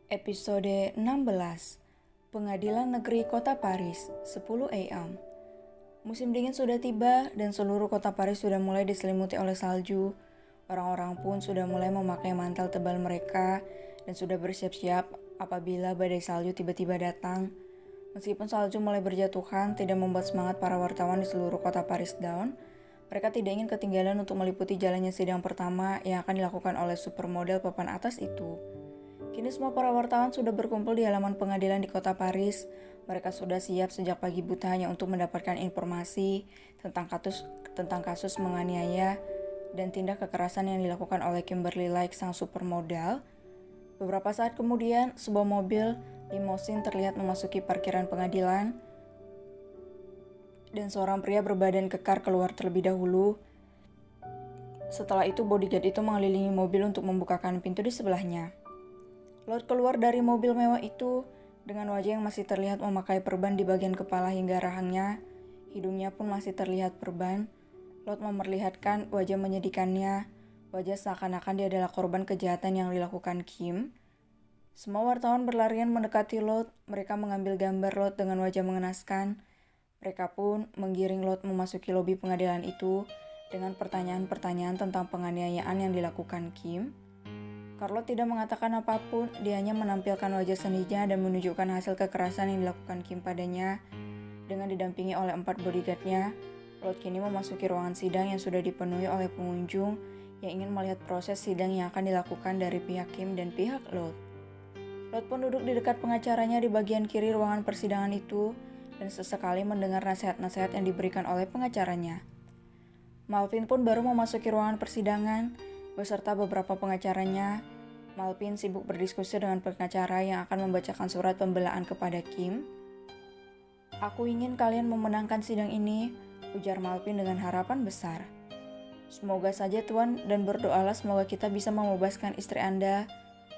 Episode 16 Pengadilan Negeri Kota Paris, 10 AM. Musim dingin sudah tiba dan seluruh kota Paris sudah mulai diselimuti oleh salju. Orang-orang pun sudah mulai memakai mantel tebal mereka dan sudah bersiap-siap apabila badai salju tiba-tiba datang. Meskipun salju mulai berjatuhan, tidak membuat semangat para wartawan di seluruh kota Paris down. Mereka tidak ingin ketinggalan untuk meliputi jalannya sidang pertama yang akan dilakukan oleh supermodel papan atas itu. Kini semua para wartawan sudah berkumpul di halaman pengadilan di kota Paris. Mereka sudah siap sejak pagi buta hanya untuk mendapatkan informasi tentang kasus menganiaya dan tindak kekerasan yang dilakukan oleh Kimberly Like sang supermodel. Beberapa saat kemudian, sebuah mobil limousine terlihat memasuki parkiran pengadilan dan seorang pria berbadan kekar keluar terlebih dahulu. Setelah itu, bodyguard itu mengelilingi mobil untuk membukakan pintu di sebelahnya. Lord keluar dari mobil mewah itu dengan wajah yang masih terlihat memakai perban di bagian kepala hingga rahangnya. Hidungnya pun masih terlihat perban. Lord memperlihatkan wajah menyedihkannya, wajah seakan-akan dia adalah korban kejahatan yang dilakukan Kim. Semua wartawan berlarian mendekati Lord. Mereka mengambil gambar Lord dengan wajah mengenaskan. Mereka pun menggiring Lord memasuki lobi pengadilan itu dengan pertanyaan-pertanyaan tentang penganiayaan yang dilakukan Kim. Carlo tidak mengatakan apapun, dia hanya menampilkan wajah sedihnya dan menunjukkan hasil kekerasan yang dilakukan Kim padanya. Dengan didampingi oleh 4 bodyguardnya, Lord kini memasuki ruangan sidang yang sudah dipenuhi oleh pengunjung yang ingin melihat proses sidang yang akan dilakukan dari pihak Kim dan pihak Lord. Lord pun duduk di dekat pengacaranya di bagian kiri ruangan persidangan itu dan sesekali mendengar nasihat-nasihat yang diberikan oleh pengacaranya. Malvin pun baru memasuki ruangan persidangan beserta beberapa pengacaranya. Malvin sibuk berdiskusi dengan pengacara yang akan membacakan surat pembelaan kepada Kim. "Aku ingin kalian memenangkan sidang ini," ujar Malvin dengan harapan besar. "Semoga saja Tuan, dan berdoalah semoga kita bisa membebaskan istri Anda,"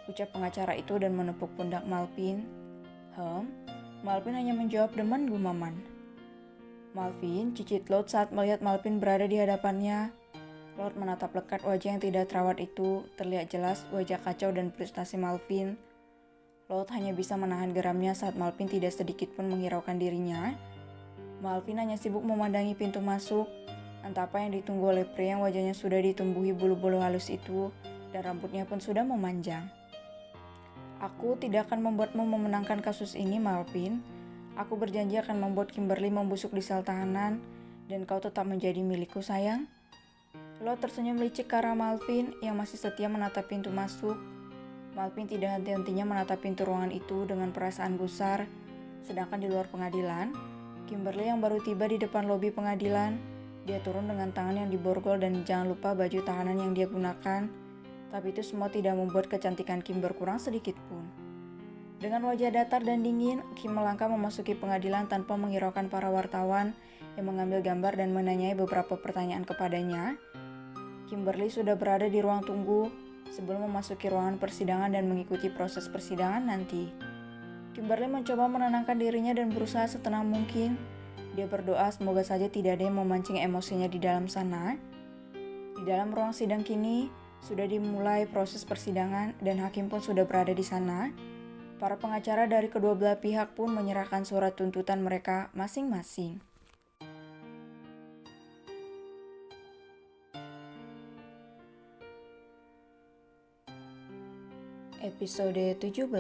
ucap pengacara itu dan menepuk pundak Malvin. Malvin hanya menjawab dengan gumaman. Malvin cicit Lord saat melihat Malvin berada di hadapannya. Lord menatap lekat wajah yang tidak terawat itu, terlihat jelas wajah kacau dan frustasi Malvin. Lord hanya bisa menahan geramnya saat Malvin tidak sedikit pun menghiraukan dirinya. Malvin hanya sibuk memandangi pintu masuk, entah apa yang ditunggu oleh pria yang wajahnya sudah ditumbuhi bulu-bulu halus itu, dan rambutnya pun sudah memanjang. "Aku tidak akan membuatmu memenangkan kasus ini, Malvin. Aku berjanji akan membuat Kimberly membusuk di sel tahanan, dan kau tetap menjadi milikku, sayang." Lord tersenyum licik ke arah Malvin yang masih setia menatap pintu masuk. Malvin tidak henti-hentinya menatap pintu ruangan itu dengan perasaan gusar. Sedangkan di luar pengadilan, Kimberly yang baru tiba di depan lobi pengadilan, dia turun dengan tangan yang diborgol dan jangan lupa baju tahanan yang dia gunakan. Tapi itu semua tidak membuat kecantikan Kim berkurang sedikit pun. Dengan wajah datar dan dingin, Kim melangkah memasuki pengadilan tanpa menghiraukan para wartawan yang mengambil gambar dan menanyai beberapa pertanyaan kepadanya. Kimberly sudah berada di ruang tunggu sebelum memasuki ruangan persidangan dan mengikuti proses persidangan nanti. Kimberly mencoba menenangkan dirinya dan berusaha setenang mungkin. Dia berdoa semoga saja tidak ada yang memancing emosinya di dalam sana. Di dalam ruang sidang kini sudah dimulai proses persidangan dan hakim pun sudah berada di sana. Para pengacara dari kedua belah pihak pun menyerahkan surat tuntutan mereka masing-masing. Episode 17.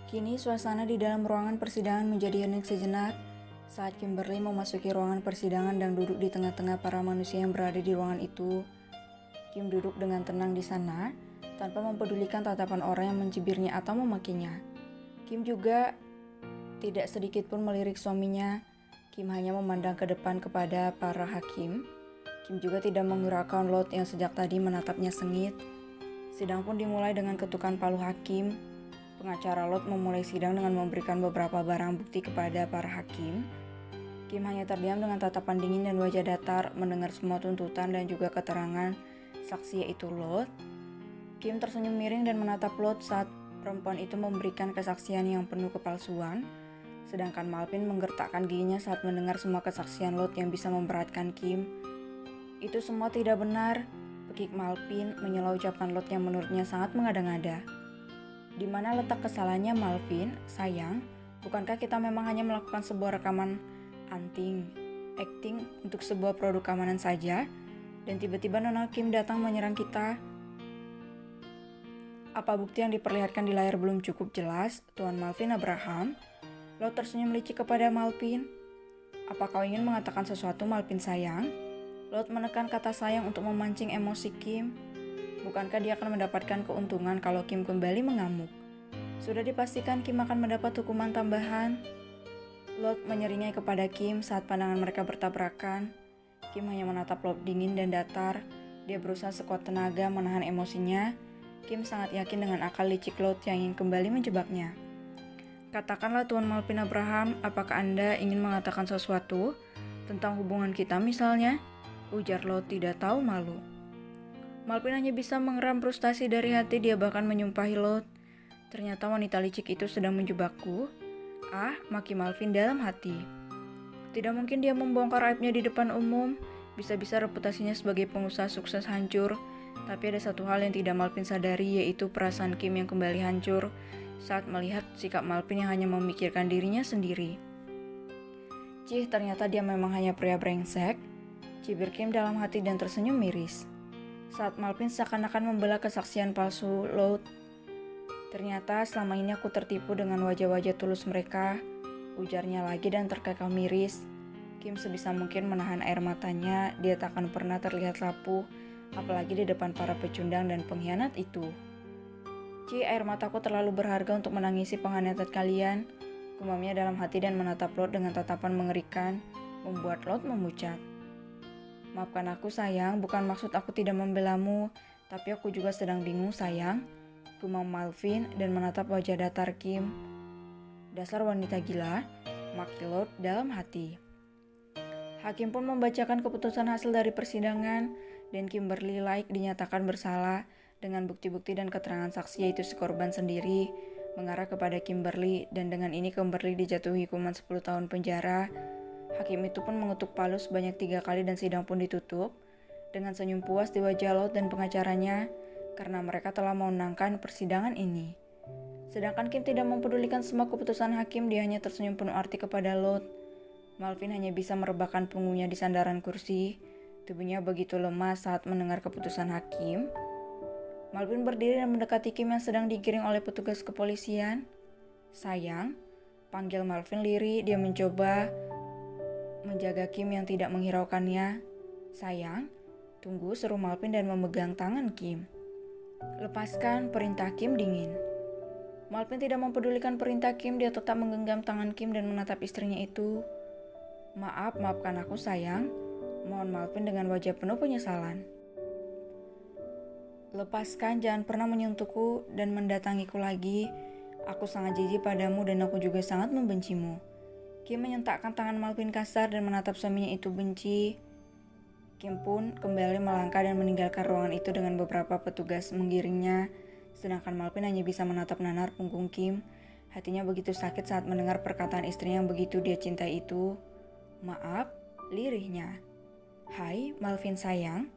Kini suasana di dalam ruangan persidangan menjadi hening sejenak saat Kimberly memasuki ruangan persidangan dan duduk di tengah-tengah para manusia yang berada di ruangan itu. Kim duduk dengan tenang di sana tanpa mempedulikan tatapan orang yang mencibirnya atau memakinya. Kim juga tidak sedikit pun melirik suaminya. Kim hanya memandang ke depan kepada para hakim. Kim juga tidak menghiraukan Lord yang sejak tadi menatapnya sengit. Sidang pun dimulai dengan ketukan palu hakim. Pengacara Lord memulai sidang dengan memberikan beberapa barang bukti kepada para hakim. Kim hanya terdiam dengan tatapan dingin dan wajah datar mendengar semua tuntutan dan juga keterangan saksi yaitu Lot. Kim tersenyum miring dan menatap Lot saat perempuan itu memberikan kesaksian yang penuh kepalsuan. Sedangkan Malvin menggertakkan giginya saat mendengar semua kesaksian Lot yang bisa memberatkan Kim. Itu semua tidak benar, pekik Malvin menyela ucapan Lot yang menurutnya sangat mengada-ngada. Di mana letak kesalahannya Malvin? Sayang, bukankah kita memang hanya melakukan sebuah rekaman acting untuk sebuah produk keamanan saja? Dan tiba-tiba Nona Kim datang menyerang kita. Apa bukti yang diperlihatkan di layar belum cukup jelas, Tuan Malvin Abraham? Lot tersenyum licik kepada Malvin. Apa kau ingin mengatakan sesuatu, Malvin sayang? Lot menekan kata sayang untuk memancing emosi Kim. Bukankah dia akan mendapatkan keuntungan kalau Kim kembali mengamuk? Sudah dipastikan Kim akan mendapat hukuman tambahan. Lot menyeringai kepada Kim saat pandangan mereka bertabrakan. Kim hanya menatap Lot dingin dan datar. Dia berusaha sekuat tenaga menahan emosinya. Kim sangat yakin dengan akal licik Lot yang ingin kembali menjebaknya. Katakanlah Tuan Malvin Abraham, apakah Anda ingin mengatakan sesuatu tentang hubungan kita misalnya? Ujar Lot tidak tahu malu. Malvin hanya bisa mengeram frustasi dari hati, dia bahkan menyumpahi Lot. Ternyata wanita licik itu sedang menjebakku. Ah, maki Malvin dalam hati. Tidak mungkin dia membongkar aibnya di depan umum. Bisa-bisa reputasinya sebagai pengusaha sukses hancur. Tapi ada satu hal yang tidak Malvin sadari, yaitu perasaan Kim yang kembali hancur saat melihat sikap Malvin yang hanya memikirkan dirinya sendiri. Cih, ternyata dia memang hanya pria brengsek. Cibir Kim dalam hati dan tersenyum miris. Saat Malvin seakan-akan membela kesaksian palsu Lot. Ternyata selama ini aku tertipu dengan wajah-wajah tulus mereka, ujarnya lagi dan terkekeh miris. Kim sebisa mungkin menahan air matanya, dia tak akan pernah terlihat rapuh, apalagi di depan para pecundang dan pengkhianat itu. Ci, air mataku terlalu berharga untuk menangisi pengkhianatan kalian, gumamnya dalam hati dan menatap Lot dengan tatapan mengerikan, membuat Lot memucat. Maafkan aku sayang, bukan maksud aku tidak membelamu, tapi aku juga sedang bingung sayang, gumam Malvin dan menatap wajah datar Kim. Dasar wanita gila, maki Lot dalam hati. Hakim pun membacakan keputusan hasil dari persidangan dan Kimberly Lake dinyatakan bersalah dengan bukti-bukti dan keterangan saksi yaitu si korban sendiri mengarah kepada Kimberly dan dengan ini Kimberly dijatuhi hukuman 10 tahun penjara. Hakim itu pun mengetuk palu sebanyak 3 kali dan sidang pun ditutup dengan senyum puas di wajah Lot dan pengacaranya karena mereka telah memenangkan persidangan ini. Sedangkan Kim tidak mempedulikan semua keputusan hakim, dia hanya tersenyum penuh arti kepada Lot. Malvin hanya bisa merebahkan punggungnya di sandaran kursi. Tubuhnya begitu lemah saat mendengar keputusan hakim. Malvin berdiri dan mendekati Kim yang sedang digiring oleh petugas kepolisian. Sayang, panggil Malvin lirih, dia mencoba menjaga Kim yang tidak menghiraukannya. Sayang, tunggu, seru Malvin dan memegang tangan Kim. Lepaskan, perintah Kim dingin. Malvin tidak mempedulikan perintah Kim, dia tetap menggenggam tangan Kim dan menatap istrinya itu. Maafkan aku sayang, mohon Malvin dengan wajah penuh penyesalan. Lepaskan, jangan pernah menyentuhku dan mendatangiku lagi. Aku sangat jijik padamu dan aku juga sangat membencimu. Kim menyentakkan tangan Malvin kasar dan menatap suaminya itu benci. Kim pun kembali melangkah dan meninggalkan ruangan itu dengan beberapa petugas menggiringnya. Sedangkan Malvin hanya bisa menatap nanar punggung Kim. Hatinya begitu sakit saat mendengar perkataan istrinya yang begitu dia cintai itu. Maaf, lirihnya. Hai, Malvin sayang.